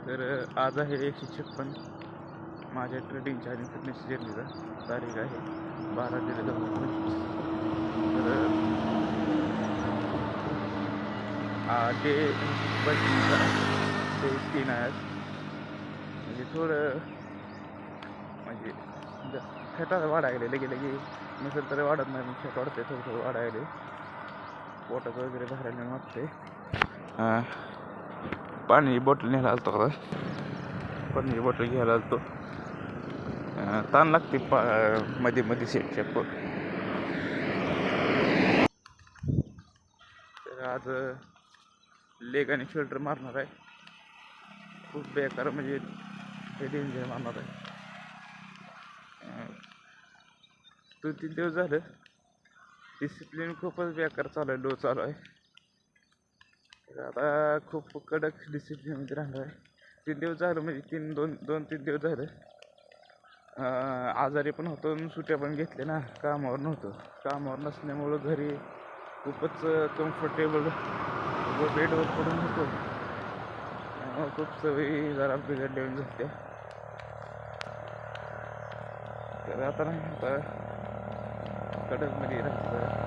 तर आज आहे 156 माझ्या ट्रेडिंगच्या आणि फिटनेस जर्नीचा. तारीख आहे 12/3/2025. तर डे 3 आहे आज. म्हणजे थोडं म्हणजे फॅट वाढायला लगे नसेल तर वाढत नाही, मग फॅट वाढते थोडं वाढायला. पोटात वगैरे भरायला वाटते. पाणी बॉटल न्यायला आलतो का, पाणी बॉटल घ्यायला आलतो. ताण लागते मध्ये मध्ये सेटच्या पण. तर आज लेग आणि शोल्डर मारणार आहे. खूप बेकार म्हणजे हे डेंजर मारणार आहे. 2-3 दिवस झालं डिसिप्लिन खूपच बेकार चालू आहे, लो चालू आहे. तर आता खूप कडक डिसिप्लिनमध्ये राहणार आहे. 3 दिवस झालं म्हणजे 2-3 दिवस झालं आजारी पण होतो आणि सुट्ट्या पण घेतल्या ना, कामावर नव्हतो. कामावर नसल्यामुळं घरी खूपच कम्फर्टेबल बेडवर पडून होतो. खूप सवयी जरा बिघडल्या झाल्या. तर आता नाही, आता कडकमध्ये राहते जरा.